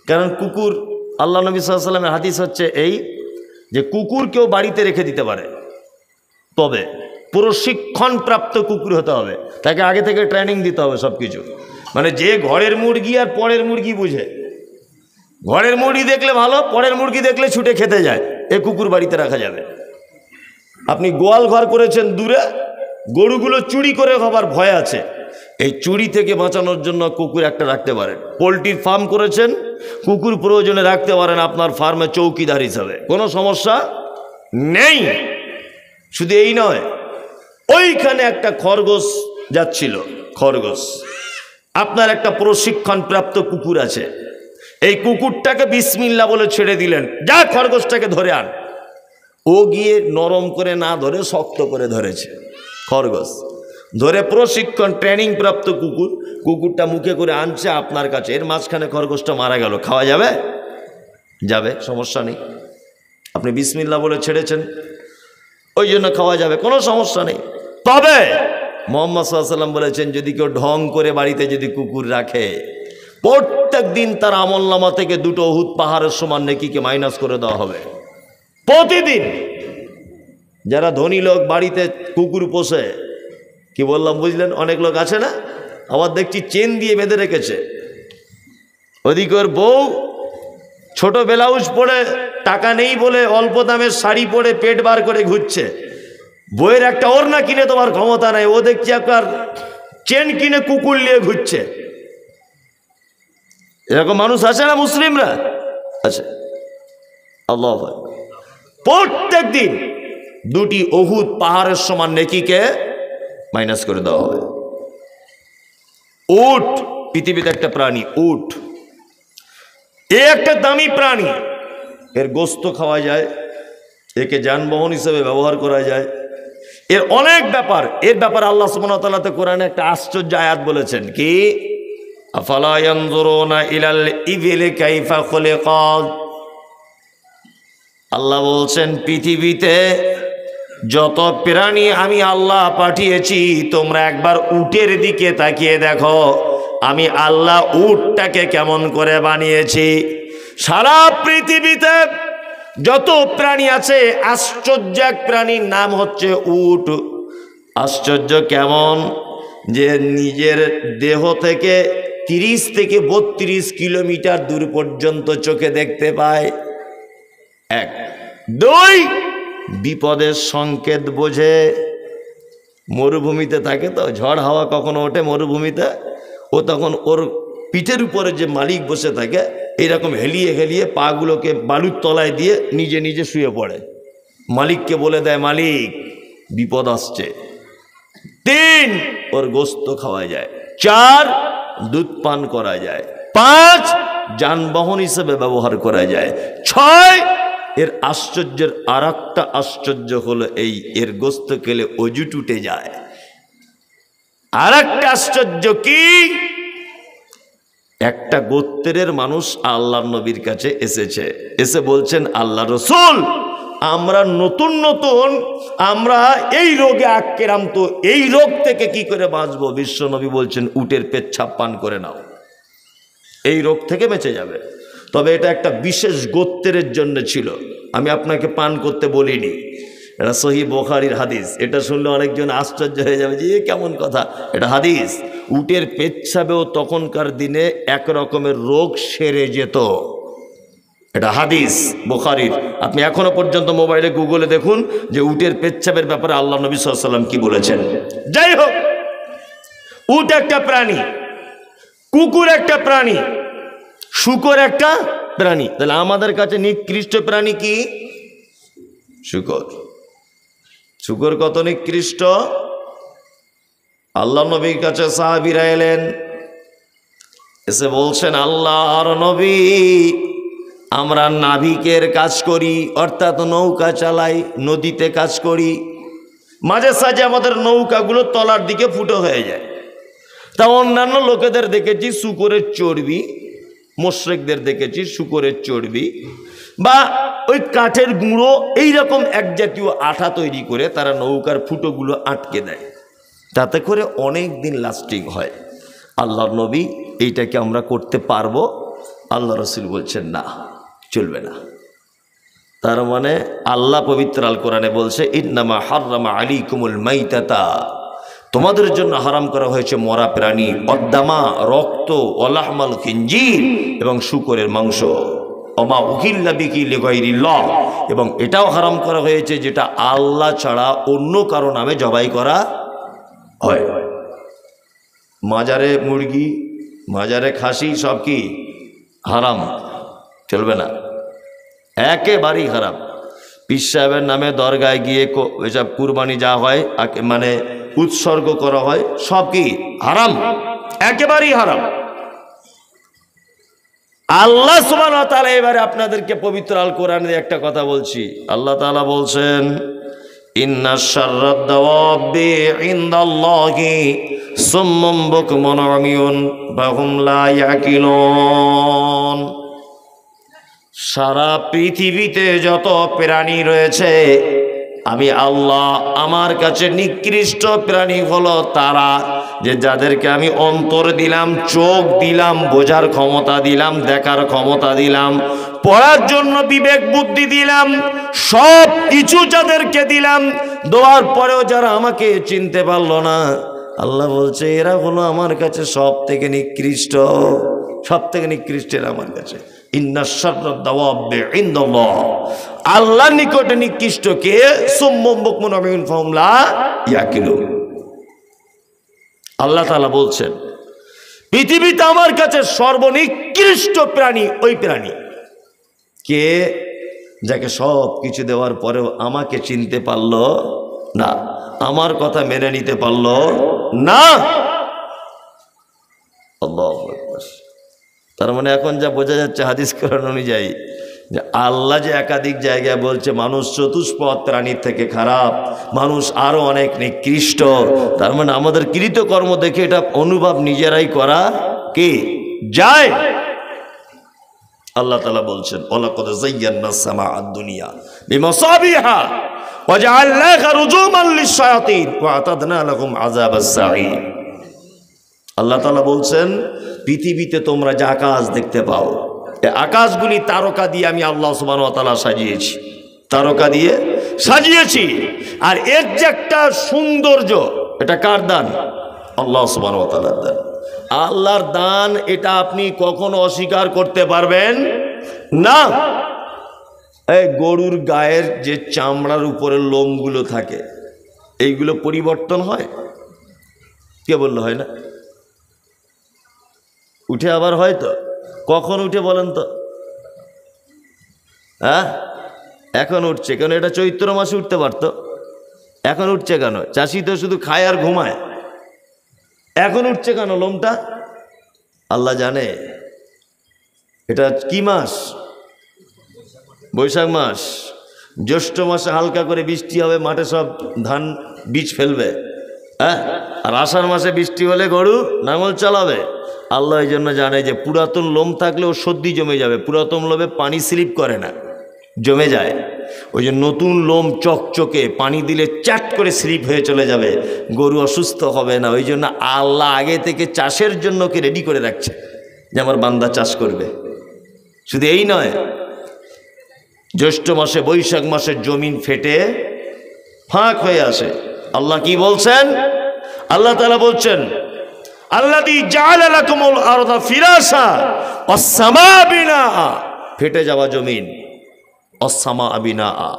কারণ কুকুর, আল্লাহ নবী সাল্লাল্লাহু আলাইহি ওয়াসাল্লামের হাদিস হচ্ছে এই যে কুকুর কেউ বাড়িতে রেখে দিতে পারে, তবে প্রশিক্ষণপ্রাপ্ত কুকুর হতে হবে, তাকে আগে থেকে ট্রেনিং দিতে হবে সব কিছু। মানে যে ঘরের মুরগি আর পরের মুরগি বুঝে, ঘরের মুরগি দেখলে ভালো, পরের মুরগি দেখলে ছুটে খেতে যায়, এ কুকুর বাড়িতে রাখা যাবে। আপনি গোয়াল ঘর করেছেন দূরে, গরুগুলো চুরি করে খাবার ভয় আছে, এই চুরি থেকে বাঁচানোর জন্য কুকুর একটা রাখতে পারেন। পোলট্রির ফার্ম করেছেন, কুকুর প্রয়োজনে রাখতে পারেন আপনার ফার্মে চৌকিদার হিসাবে, কোনো সমস্যা নেই। শুধু এই নয়, ওইখানে একটা খরগোশ যাচ্ছিল, খরগোশ, আপনার একটা প্রশিক্ষণপ্রাপ্ত কুকুর আছে, এই কুকুরটাকে বিসমিল্লাহ বলে ছেড়ে দিলেন, যা খরগোশটাকে ধরে আন। ও গিয়ে নরম করে না ধরে শক্ত করে ধরেছে খরগোশ, ধরে প্রশিক্ষণ ট্রেনিং প্রাপ্ত কুকুর, কুকুরটা মুখে করে আনছে আপনার কাছে, এর মাঝখানে খরগোশটা মারা গেল, খাওয়া যাবে? যাবে, সমস্যা নেই। আপনি বিসমিল্লাহ বলে ছেড়েছেন, ওই জন্য খাওয়া যাবে, কোনো সমস্যা নেই। তবে মুহাম্মদ সাল্লাল্লাহু আলাইহি ওয়াসাল্লাম বলেছেন, যদি কেউ ঢং করে বাড়িতে যদি কুকুর রাখে, প্রত্যেক দিন তার আমলনামা থেকে 2টো উহুদ পাহাড়ের সমান নেকিকে মাইনাস করে দেওয়া হবে প্রতিদিন। যারা ধনী লোক বাড়িতে কুকুর পোষে, কি বললাম বুঝলেন, অনেক লোক আছে না, আবার দেখছি চেন দিয়ে বেঁধে রেখেছে, ওদিকের বউ ছোট ব্লাউজ পরে, টাকা নেই বলে অল্প দামের শাড়ি পরে পেট বার করে ঘুরছে, বইয়ের একটা ওড়না কিনে তোমার ক্ষমতা নাই, ও দেখছি একবার চেন কিনে কুকুর নিয়ে ঘুরছে। এরকম মানুষ আছে না মুসলিমরা? আছে। আল্লাহ প্রত্যেক দিন 2টি উহুদ পাহাড়ের সমান নেকিকে মাইনাস করে দেওয়া হবে। উট পৃথিবীতে একটা প্রাণী, উট এ একটা দামি প্রাণী, এর গোস্ত খাওয়া যায়, একে যানবাহন হিসেবে ব্যবহার করা যায়, এর অনেক ব্যাপার, এর ব্যাপারে আল্লাহ সুবহানাহু ওয়া তাআলা কোরআনে একটা আশ্চর্য আয়াত বলেছেন, কি আফালা ইয়ানজুরুনা ইলাল ইবিলি কাইফা খুলিকাত। আল্লাহ বলছেন, পৃথিবীতে যত প্রাণী আমি আল্লাহ পাঠিয়েছি, তোমরা একবার উটের দিকে তাকিয়ে দেখো, আমি আল্লাহ উটটাকে কেমন করে বানিয়েছি। সারা পৃথিবীতে যত প্রাণী আছে, আশ্চর্য এক প্রাণীর নাম হচ্ছে উট। আশ্চর্য কেমন, যে নিজের দেহ থেকে 30 থেকে 32 কিলোমিটার দূর পর্যন্ত চোখে দেখতে পায়। 1, 2 বিপদের সংকেত বোঝে। মরুভূমিতে থাকে তো, ঝড় হাওয়া কখনো ওঠে মরুভূমিতে, ও তখন ওর পিঠের উপরে যে মালিক বসে থাকে, এইরকম হেলিয়ে হেলিয়ে পাগুলোকে বালুর তলায় দিয়ে নিজে নিজে শুয়ে পড়ে, মালিককে বলে দেয়, মালিক বিপদ আসছে। 3 ওর গোস্ত খাওয়া যায়। 4 দুধ পান করা যায়। 5 যানবাহন হিসেবে ব্যবহার করা যায়। 6 এর আশ্চর্যের আর একটা আশ্চর্য হলো এই, এর গোস্ত খেলে অজু টুটে যায়। আর একটা আশ্চর্য কি, একটা গোত্রের মানুষ আল্লাহর নবীর কাছে এসেছে, এসে বলছেন, আল্লাহ রসুল, আমরা নতুন নতুন আমরা এই রোগে আক্রান্ত, এই রোগ থেকে কি করে বাঁচবো? বিশ্ব নবী বলছেন, উটের পেচ্ছাপ পান করে নাও, এই রোগ থেকে বেঁচে যাবে। তবে এটা একটা বিশেষ গোত্রের জন্য ছিল, আমি আপনাকে পান করতে বলিনি। এটা সহিহ বুখারীর হাদিস, এটা শুনলে অনেকজন আশ্চর্য হয়ে যাবে যে এ কেমন কথা, এটা হাদিস। উটের পেচ্ছাবেও তখনকার দিনে এক রকমের রোগ সেরে যেত, এটা হাদিস বুখারীর। আপনি এখনো পর্যন্ত মোবাইলে গুগলে দেখুন যে উটের পেচ্ছাবের ব্যাপারে আল্লাহ নবী সাল্লাল্লাহু আলাইহি ওয়াসাল্লাম কি বলেছেন। যাই হোক, উট একটা প্রাণী, কুকুর একটা প্রাণী, শূকর একটা প্রাণী। তাহলে আমাদের কাছে নিকৃষ্ট প্রাণী কি? শূকর। শূকর কত নিকৃষ্ট! আল্লাহ নবীর কাছে সাহাবীরা এলেন, এসে বলছেন, আল্লাহর নবী, আমরা নাবিকের কাজ করি, অর্থাৎ নৌকা চালাই, নদীতে কাজ করি, মাঝে সাঝে আমাদের নৌকাগুলো তলার দিকে ফুটো হয়ে যায়। তা অন্যান্য লোকেদের দেখেছি শূকরের চর্বি, মুশরিকদের দেখেছি শূকরের চর্বি বা ওই কাঠের গুঁড়ো এইরকম এক জাতীয় আঠা তৈরি করে তারা নৌকার ফুটোগুলো আটকে দেয়, তাতে করে অনেক দিন লাস্টিং হয়। আল্লাহর নবী, এইটাকে আমরা করতে পারবো? আল্লাহ রসুল বলছেন না, চলবে না। তার মানে আল্লাহ পবিত্র আল কোরআনে বলছে ইন্নামা হাররামা আলাইকুমুল মাইতাতা, তোমাদের জন্য হারাম করা হয়েছে মরা প্রাণী, অদ্দামা রক্ত, ওয়ালাহমাল খিনজির এবং শূকরের মাংস, ওমা উহিল্লা বিহি লিগাইরিল্লাহ, এবং এটাও হারাম করা হয়েছে যেটা আল্লাহ ছাড়া অন্য কারো নামে জবাই করা হয়। মাজারে মুরগি, মাজারে খাসি সব কি হারাম, চলবে না, একেবারেই হারাম। পীর সাহেবের নামে দরগায় গিয়ে এসব কুরবানি যা হয় মানে উৎসর্গ করা হয় সব কি হারাম, একেবারেই হারাম। আল্লাহ সুবহানাহু ওয়া তাআলা এবারে আপনাদেরকে পবিত্র আল কোরআনে একটা কথা বলছি। আল্লাহ তাআলা বলছেন ইন্না শাররাদ দাওয়াবি ইনদাল্লাহি সুম্মুম বুকমুন উমিয়ুন ফাহুম লা ইয়াকিলুন। সারা পৃথিবীতে যত প্রাণী রয়েছে আমি আল্লাহ, আমার কাছে নিকৃষ্ট প্রাণী হলো তারা যে যাদেরকে আমি অন্তর দিলাম, চোখ দিলাম, বোঝার ক্ষমতা দিলাম, দেখার ক্ষমতা দিলাম, পড়ার জন্য বিবেক বুদ্ধি দিলাম, সব কিছু যাদেরকে দিলাম, দেওয়ার পরেও যারা আমাকে চিনতে পারলো না, আল্লাহ বলছে এরা হলো আমার কাছে সব থেকে নিকৃষ্ট, সব থেকে নিকৃষ্ট এরা আমার কাছে। ইন্না শাররাদ দাওয়াবি ইনদাল্লাহ, আল্লাহর নিকটে নিকৃষ্ট কে? সুম্মুম বুকমুন উমিয়ুন ফাহুম লা ইয়াকিলুন। আল্লাহ তাআলা বলছেন পৃথিবীতে আমার কাছে সর্বনিকৃষ্ট প্রাণী ওই প্রাণী কে? যাকে সব কিছু দেওয়ার পরেও আমাকে চিনতে পারলো না, আমার কথা মেনে নিতে পারলো না। আল্লাহু আকবার। তার মানে এখন যা বোঝা যাচ্ছে হাদিস কোরআন অনুযায়ী যে আল্লাহ যে একাধিক জায়গায় বলছে মানুষ চতুষ্পদ প্রাণীর থেকে খারাপ, মানুষ আরো অনেক নিকৃষ্ট, তার মানে আমাদের কৃতকর্ম দেখে এটা অনুভব নিজেরাই করা কি যায়। আল্লাহ তাআলা বলছেন ওয়ালাকাদ যায়্যানাস সামাআদ দুনিয়া বিমাসাবিহা ওয়া জাআলনাহা রুজুমান লিশ-শায়াতিন ওয়া আতাদনা লাহুম আযাবাস সাঈর। আল্লাহ তাআলা বলছেন পৃথিবীতে তোমরা যে আকাশ দেখতে পাও, এই আকাশগুলি তারকা দিয়ে আমি আল্লাহ সুবহানাহু ওয়া তাআলা সাজিয়েছি, তারকা দিয়ে সাজিয়েছি। আর এর যে একটা সৌন্দর্য, এটা কার দান? আল্লাহ সুবহানাহু ওয়া তাআলার দান। আল্লাহর দান, এটা আপনি কখনো অস্বীকার করতে পারবেন না। এই গরুর গায়ের যে চামড়ার উপরে লোমগুলো থাকে, এইগুলো পরিবর্তন হয়? কে বললো হয় না? উঠে আবার হয় তো, কখন উঠে বলেন তো? হ্যাঁ, এখন উঠছে কেন? এটা চৈত্র মাসে উঠতে পারতো, এখন উঠছে কেন? চাষি তো শুধু খায় আর ঘুমায়, এখন উঠছে কেন লোমটা? আল্লাহ জানে। এটা কি মাস? বৈশাখ মাস। জ্যৈষ্ঠ মাসে হালকা করে বৃষ্টি হবে, মাঠে সব ধান বীজ ফেলবে, হ্যাঁ, আর আষাঢ় মাসে বৃষ্টি হলে গরু নাঙল চালাবে। আল্লাহ এই জন্য জানে যে পুরাতন লোম থাকলেও সর্দি জমে যাবে, পুরাতন লোমে পানি স্লিপ করে না, জমে যায়। ওই যে নতুন লোম চকচকে, পানি দিলে চ্যাট করে স্লিপ হয়ে চলে যাবে, গরু অসুস্থ হবে না। ওই জন্য আল্লাহ আগে থেকে চাষের জন্য কে রেডি করে রাখছে যে আমার বান্দা চাষ করবে। শুধু এই নয়, জ্যৈষ্ঠ মাসে বৈশাখ মাসে জমিন ফেটে ফাঁক হয়ে আসে। আল্লাহ কি বলছেন? আল্লাহ তাআলা বলছেন আল্লাযী জাআলা লাকুমুল আরদা ফিরাশা ওয়াস সামাআ বিনাআ, ফেটে যাওয়া জমিন, ওয়াস সামাআ বিনাআ।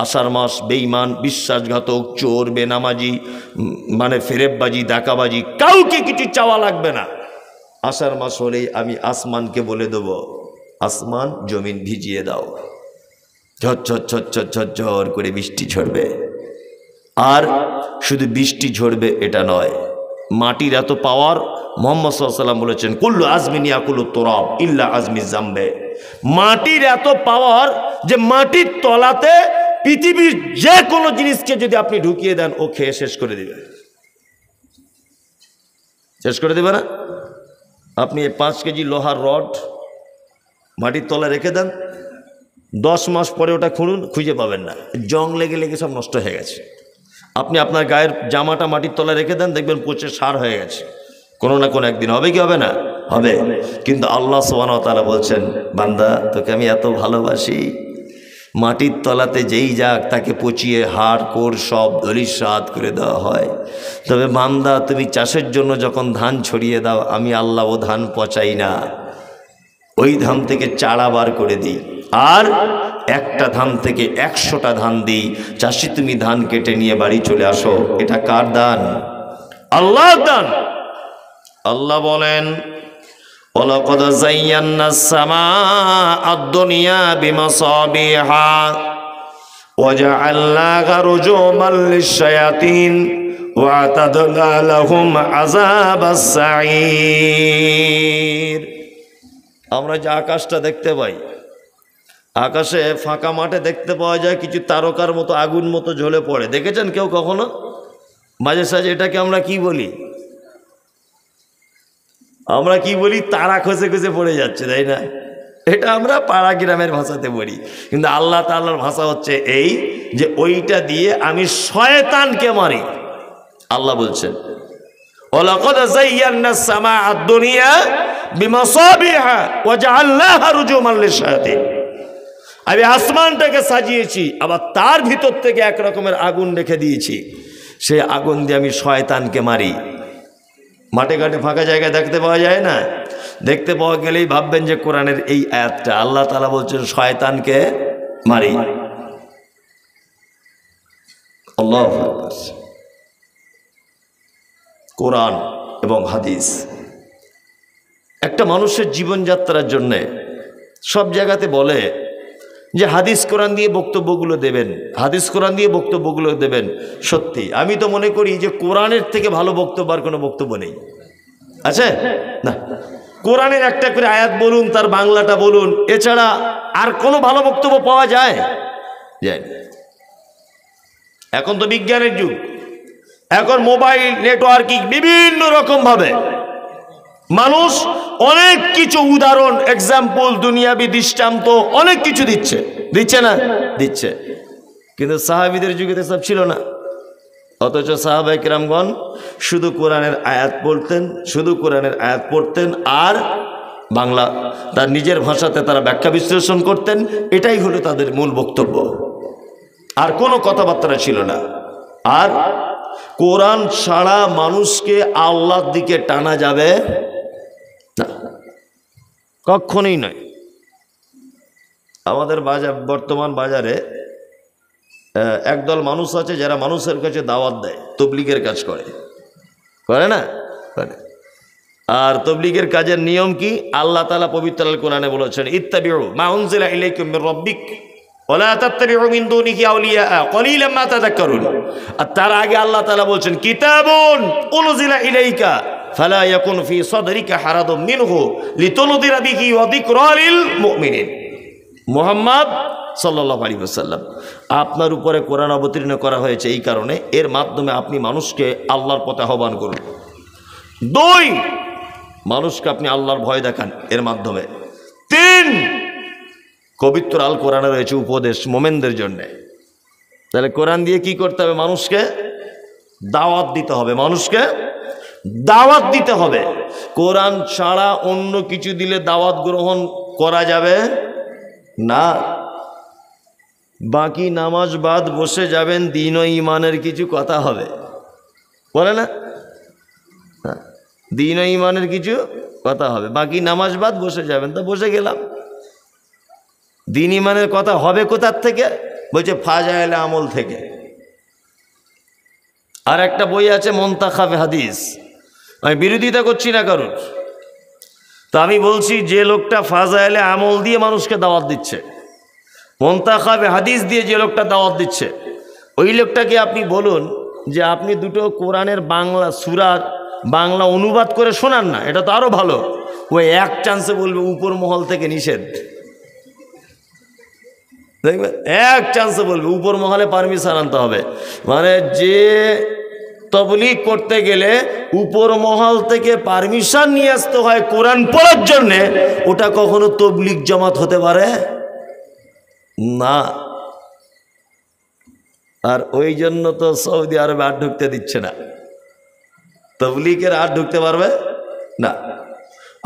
আষাঢ় মাস বেঈমান, বিশ্বাসঘাতক, চোর, বেনামাজি, মানে ফেরেববাজি, ডাকাবাজি, কাউকে কিছু চাওয়া লাগবে না। আষাঢ় মাস হলেই আমি আসমানকে বলে দেব, আসমান জমিন ভিজিয়ে দাও, ঝরঝর ঝরঝর ঝরঝর করে বৃষ্টি ঝরবে। আর শুধু বৃষ্টি ঝরবে এটা নয়, মাটির এত পাওয়ার, মুহাম্মদ সাল্লাল্লাহু আলাইহি ওয়াসাল্লাম বলেছেন কুল্লু আজমিন ইয়াকুলু তুরাব ইল্লা আজমি জামবে। মাটির এত পাওয়ার যে মাটির তলাতে পৃথিবীর যে কোনো জিনিসকে যদি আপনি ঢুকিয়ে দেন, ও খেয়ে শেষ করে দিবে। শেষ করে দেবে না? আপনি 5 কেজি লোহার রড মাটির তলায় রেখে দেন, 10 মাস পরে ওটা খুঁড়ুন, খুঁজে পাবেন না, জং লেগে লেগে সব নষ্ট হয়ে গেছে। আপনি আপনার গায়ের জামাটা মাটির তলায় রেখে দেন, দেখবেন পচে সার হয়ে গেছে, কোনো না কোনো একদিন হবে কি হবে না? হবে। কিন্তু আল্লাহ সুবহানাহু ওয়া তাআলা বলছেন, বান্দা তোকে আমি এত ভালোবাসি, মাটির তলাতে যেই যাক তাকে পচিয়ে হাড় কোড় সব ধলিসাৎ করে দেওয়া হয়। তবে বান্দা তুমি চাষের জন্য যখন ধান ছড়িয়ে দাও, আমি আল্লাহ ও ধান পচাই না, ওই ধান থেকে চারা বার করে দিই, আর একটা ধান থেকে 100টা ধান দিই। চাষি তুমি ধান কেটে নিয়ে বাড়ি চলে আসো। এটা কার দান? আল্লাহর দান। আল্লাহ বলেন, ওয়ালাকাদ যায়্যানাস সামাআ আদ-দুনিয়া বিমাসাবিহা ওয়া জাআলনাহা রুজুমান লিশ-শায়াতিন ওয়া আ'তাদনা লাহুম আযাবাস সাঈর। আমরা যে আকাশটা দেখতে পাই, আকাশে ফাঁকা মাঠে দেখতে পাওয়া যায় কিছু তারকার মতো আগুন মতো জ্বলে পড়ে। দেখেছেন কেউ কখনো? মাঝে সাঝে এটাকে আমরা কি বলি? আমরা কি বলি? তারা খসে খসে পড়ে যাচ্ছে, তাই না? এটা আমরা পাড়া গ্রামের ভাষাতে বলি। কিন্তু আল্লাহ তাআলার ভাষা হচ্ছে এই যে ওইটা দিয়ে আমি শয়তানকে মারি। আল্লাহ বলছেন, ওয়ালাকাদ যায়্যানাস সামাআ আদ-দুনিয়া বিমাসাবিহা ওয়া জাআলনাহা রুজুমান লিশ-শায়াতিন। আমি আসমানটাকে সাজিয়েছি, আবার তার ভিতর থেকে এক রকমের আগুন রেখে দিয়েছি, সেই আগুন দিয়ে আমি শয়তানকে মারি। মাঠে ঘাটে ফাঁকা জায়গায় দেখতে পাওয়া যায় না? দেখতে পাওয়া গেলেই ভাববেন যে কোরআনের এই আয়াতটা। আল্লাহ তাআলা বলছেন শয়তানকে মারি। আল্লাহু আকবার। কোরআন এবং হাদিস একটা মানুষের জীবনযাত্রার জন্যে সব জায়গাতে বলে যে হাদিস কোরআন দিয়ে বক্তব্যগুলো দেবেন, হাদিস কোরআন দিয়ে বক্তব্যগুলো দেবেন। সত্যি আমি তো মনে করি যে কোরআনের থেকে ভালো বক্তব্য আর কোনো বক্তব্য নেই, আছে না? কোরআনের একটা করে আয়াত বলুন, তার বাংলাটা বলুন, এছাড়া আর কোনো ভালো বক্তব্য পাওয়া যায়? যায় না। এখন তো বিজ্ঞানের যুগ, এখন মোবাইল নেটওয়ার্কিং বিভিন্ন রকম ভাবে মানুষ অনেক কিছু উদাহরণ, এক্সাম্পল, দুনিয়াবি দৃষ্টান্ত অনেক কিছু দিচ্ছে, দিচ্ছে না? দিচ্ছে। কিন্তু সাহাবীদের যুগে তো সব ছিল না। অথচ সাহাবায়ে কেরামগণ শুধু কোরআনের আয়াত পড়তেন, শুধু কোরআনের আয়াত পড়তেন, আর বাংলা তার নিজের ভাষাতে তারা ব্যাখ্যা বিশ্লেষণ করতেন। এটাই হলো তাদের মূল বক্তব্য, আর কোনো কথাবার্তা ছিল না। আর কোরআন ছাড়া মানুষকে আল্লাহর দিকে টানা যাবে না, কখনোই নয়। আমাদের বর্তমান বাজারে একদল মানুষ আছে যারা মানুষের কাছে দাওয়াত দেয়, তবলিগের কাজ করে, করে না? করে। আর তবলিগের কাজের নিয়ম কি? আল্লাহ তাআলা পবিত্র আল কোরআনে বলেছেন, ইত্তাবিউ মা উনজিলা ইলাইকুম মির রাব্বিক ওয়া লা তাত্তাবিউ মিন দুনিহি আউলিয়া কলিলাম মা তাযাক্কারুন। আর তার আগে আল্লাহ তাআলা বলছেন, কিতাবুন উনজিলা ইলাইকা ফালা ইয়াকুন ফি সাদরিকা হারাদুম মিনহু লিতুনদিরা বিহি ওয়া যিকরা লিল মুমিনিন। মুহাম্মদ সাল্লাল্লাহু আলাইহি ওয়াসাল্লাম, আপনার উপরে কোরআন অবতীর্ণ করা হয়েছে এই কারণে, এর মাধ্যমে আপনি মানুষকে আল্লাহর পথে আহ্বান করুন। 2, মানুষকে আপনি আল্লাহর ভয় দেখান এর মাধ্যমে। 3, পবিত্র আল কোরআনে রয়েছে উপদেশ মোমেনদের জন্য। তাহলে কোরআন দিয়ে কি করতে হবে? মানুষকে দাওয়াত দিতে হবে, মানুষকে দাওয়াত দিতে হবে। কোরআন ছাড়া অন্য কিছু দিলে দাওয়াত গ্রহণ করা যাবে না। বাকি নামাজ বাদ বসে যাবেন, দিন ও ইমানের কিছু কথা হবে, বলে না? দিন ও ইমানের কিছু কথা হবে, বাকি নামাজ বাদ বসে যাবেন। তো বসে গেলাম, দিন ইমানের কথা হবে কোথার থেকে? বলছে ফাজাইলে আমল থেকে। আর একটা বই আছে মুনতাখাবে হাদিস, আমি বিরোধিতা করছি না কারোর। তো আমি বলছি যে লোকটা ফাজাইলে আমল দিয়ে মানুষকে দাওয়াত দিচ্ছে, মুনতাখাবে হাদিস দিয়ে যে লোকটা দাওয়াত দিচ্ছে, ওই লোকটাকে আপনি বলুন যে আপনি দুটো কোরআনের বাংলা সূরার বাংলা অনুবাদ করে শোনান না, এটা তো আরো ভালো। ওই এক চান্সে বলবে উপর মহল থেকে নিষেধ, দেখবেন এক চান্সে বলবে উপর মহলে পারমিশন আনতে হবে। মানে যে তবলিগ করতে গেলে উপর মহল থেকে পারমিশন নিয়ে আসতে হয় কোরআন পড়ার জন্যে, ওটা কখনো তবলিগ জামাত হতে পারে না। আর ওই জন্য তো সৌদি আরবে আর ঢুকতে দিচ্ছে না, তবলিগের আর ঢুকতে পারবে না।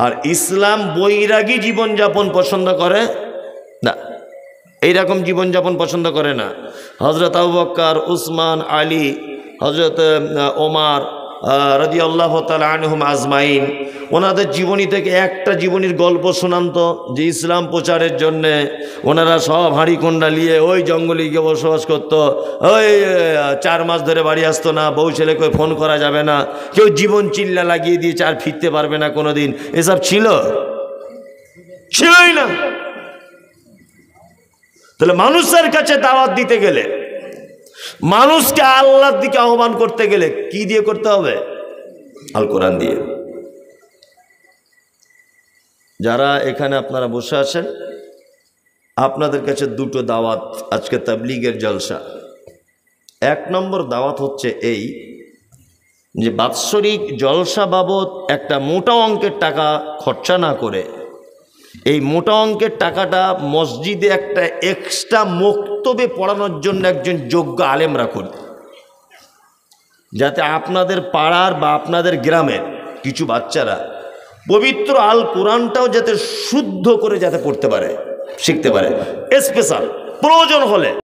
আর ইসলাম বৈরাগী জীবনযাপন পছন্দ করে না, এইরকম জীবনযাপন পছন্দ করে না। হজরত আবু বকর, উসমান, আলী, হজরত ওমর রাদিয়াল্লাহু তাআলা আনহুম আজমাইন, ওনাদের জীবনী থেকে একটা জীবনীর গল্প শোনান তো, যে ইসলাম প্রচারের জন্যে ওনারা সব হাঁড়ি কোন্ডা নিয়ে ওই জঙ্গলে গিয়ে বসবাস করতো। ওই 4 মাস ধরে বাড়ি আসতো না, বউ ছেলেকে ফোন করা যাবে না, কেউ জীবন চিল্লা লাগিয়ে দিয়েছে আর ফিরতে পারবে না কোনো দিন। এসব ছিলই না। তাহলে মানুষের কাছে দাওয়াত দিতে গেলে, মানুষকে আল্লাহর দিকে আহ্বান করতে গেলে কি দিয়ে করতে হবে? আল কোরআন দিয়ে। যারা এখানে আপনারা বসে আছেন, আপনাদের কাছে দুটো দাওয়াত আজকে তাবলীগের জলসা। 1 নম্বর দাওয়াত হচ্ছে এই যে বাৎসরিক জলসা বাবদ একটা মোটা অঙ্কের টাকা খরচা না করে এই মোটা অঙ্কের টাকাটা মসজিদে একটা এক্সট্রা মক্তবে পড়ানোর জন্য একজন যোগ্য আলেম রাখুন, যাতে আপনাদের পাড়ার বা আপনাদের গ্রামের কিছু বাচ্চারা পবিত্র আল কোরআনটাও যাতে শুদ্ধ করে যাতে পড়তে পারে, শিখতে পারে। স্পেশাল প্রয়োজন হলে